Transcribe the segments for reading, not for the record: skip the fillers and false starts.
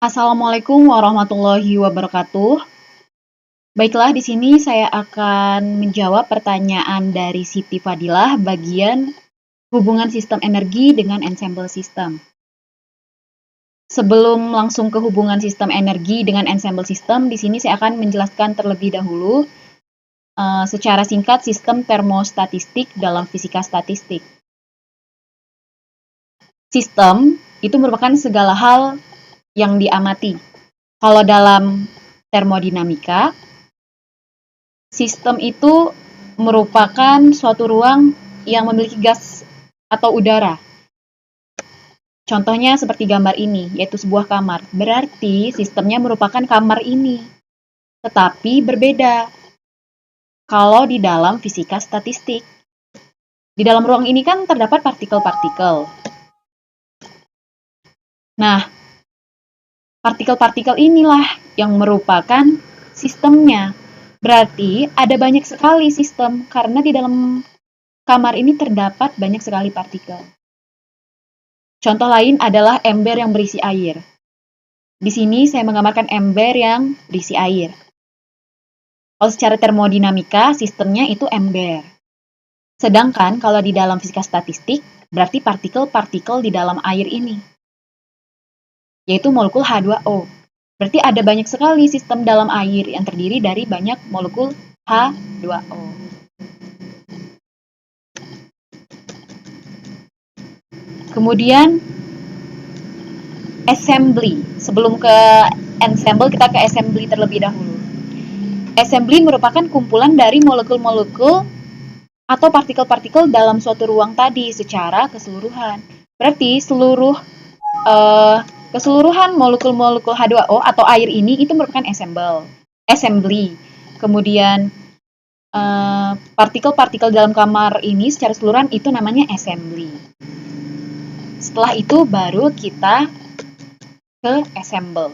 Assalamualaikum warahmatullahi wabarakatuh. Baiklah, di sini saya akan menjawab pertanyaan dari Siti Fadilah bagian hubungan sistem energi dengan ensemble system. Sebelum langsung ke hubungan sistem energi dengan ensemble system, di sini saya akan menjelaskan terlebih dahulu secara singkat sistem termostatistik dalam fisika statistik. Sistem itu merupakan segala hal yang diamati. Kalau dalam termodinamika, sistem itu merupakan suatu ruang yang memiliki gas atau udara. Contohnya seperti gambar ini, yaitu sebuah kamar. Berarti sistemnya merupakan kamar ini. Tetapi berbeda kalau di dalam fisika statistik. Di dalam ruang ini kan terdapat partikel-partikel. Nah, partikel-partikel inilah yang merupakan sistemnya. Berarti ada banyak sekali sistem karena di dalam kamar ini terdapat banyak sekali partikel. Contoh lain adalah ember yang berisi air. Di sini saya menggambarkan ember yang berisi air. Kalau secara termodinamika, sistemnya itu ember. Sedangkan kalau di dalam fisika statistik, berarti partikel-partikel di dalam air ini, yaitu molekul H2O. Berarti ada banyak sekali sistem dalam air yang terdiri dari banyak molekul H2O. Kemudian assembly. Sebelum ke ensemble, kita ke assembly terlebih dahulu. Assembly merupakan kumpulan dari molekul-molekul atau partikel-partikel dalam suatu ruang tadi secara keseluruhan. Berarti keseluruhan molekul-molekul H2O atau air ini itu merupakan assembly. Kemudian partikel-partikel dalam kamar ini secara keseluruhan itu namanya assembly. Setelah itu baru kita ke ensemble.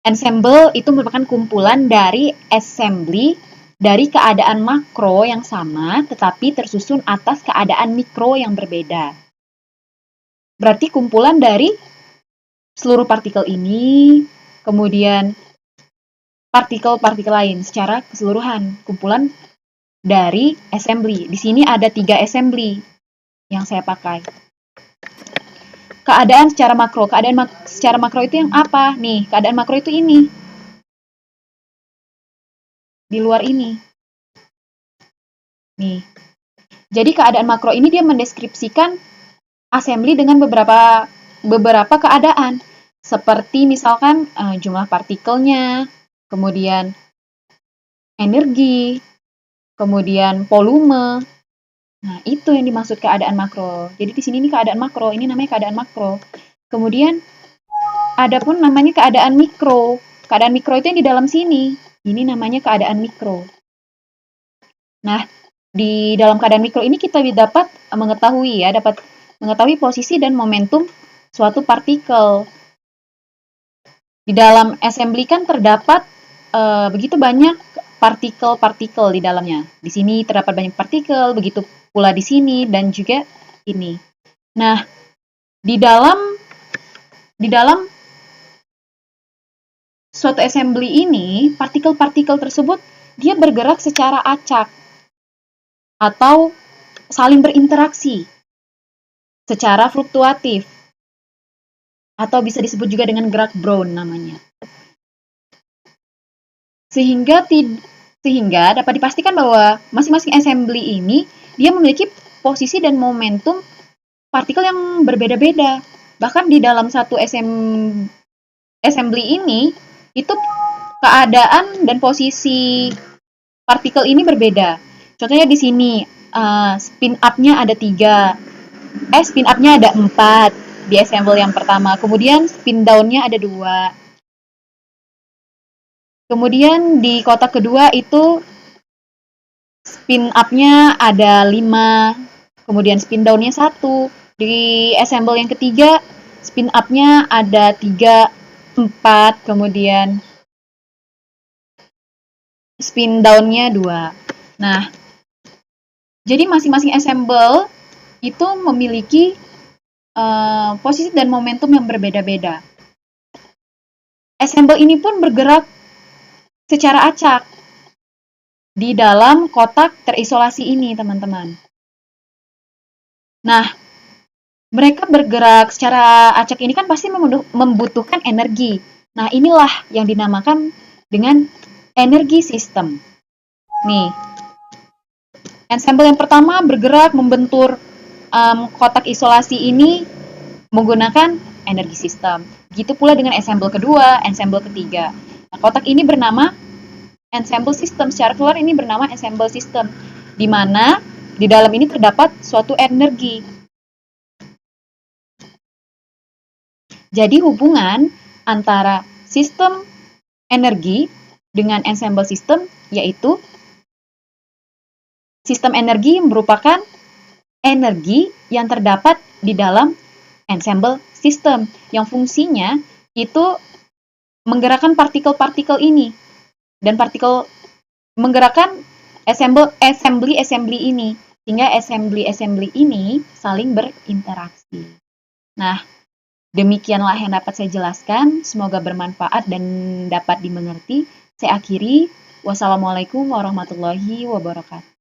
Ensemble itu merupakan kumpulan dari assembly dari keadaan makro yang sama tetapi tersusun atas keadaan mikro yang berbeda. Berarti kumpulan dari seluruh partikel ini, kemudian partikel-partikel lain secara keseluruhan, kumpulan dari assembly. Di sini ada 3 assembly yang saya pakai. Keadaan secara makro. Secara makro itu yang apa? Nih, keadaan makro itu ini. Di luar ini. Nih. Jadi keadaan makro ini dia mendeskripsikan assembly dengan beberapa keadaan. Seperti misalkan jumlah partikelnya, kemudian energi, kemudian volume. Nah, itu yang dimaksud keadaan makro. Jadi di sini ini keadaan makro, ini namanya keadaan makro. Kemudian ada pun namanya keadaan mikro. Keadaan mikro itu yang di dalam sini. Ini namanya keadaan mikro. Nah, di dalam keadaan mikro ini kita dapat mengetahui posisi dan momentum suatu partikel. Di dalam assembly kan terdapat begitu banyak partikel-partikel di dalamnya. Di sini terdapat banyak partikel, begitu pula di sini dan juga ini. Nah, di dalam suatu assembly ini, partikel-partikel tersebut dia bergerak secara acak atau saling berinteraksi secara fluktuatif atau bisa disebut juga dengan gerak Brown namanya. Sehingga dapat dipastikan bahwa masing-masing assembly ini dia memiliki posisi dan momentum partikel yang berbeda-beda. Bahkan di dalam satu assembly ini, itu keadaan dan posisi partikel ini berbeda. Contohnya di sini, spin up-nya ada 3, spin up-nya ada 4 di assembly yang pertama. Kemudian spin down-nya ada 2. Kemudian di kotak kedua itu spin up-nya ada 5, kemudian spin down-nya 1. Di assemble yang ketiga, spin up-nya ada 3, 4, kemudian spin down-nya 2. Nah, jadi masing-masing assemble itu memiliki posisi dan momentum yang berbeda-beda. Ensemble ini pun bergerak secara acak di dalam kotak terisolasi ini, teman-teman. Nah, mereka bergerak secara acak ini kan pasti membutuhkan energi. Nah, inilah yang dinamakan dengan energi sistem. Nih, ensemble yang pertama bergerak membentur kotak isolasi ini menggunakan energi sistem. Begitu pula dengan ensemble kedua, ensemble ketiga. Nah, kotak ini bernama ensemble system. Secara keluar ini bernama ensemble system, di mana di dalam ini terdapat suatu energi. Jadi hubungan antara sistem energi dengan ensemble system yaitu sistem energi merupakan energi yang terdapat di dalam ensemble system yang fungsinya itu menggerakkan partikel-partikel ini dan partikel menggerakkan assembly ini sehingga assembly ini saling berinteraksi. Nah, demikianlah yang dapat saya jelaskan. Semoga bermanfaat dan dapat dimengerti. Saya akhiri. Wassalamualaikum warahmatullahi wabarakatuh.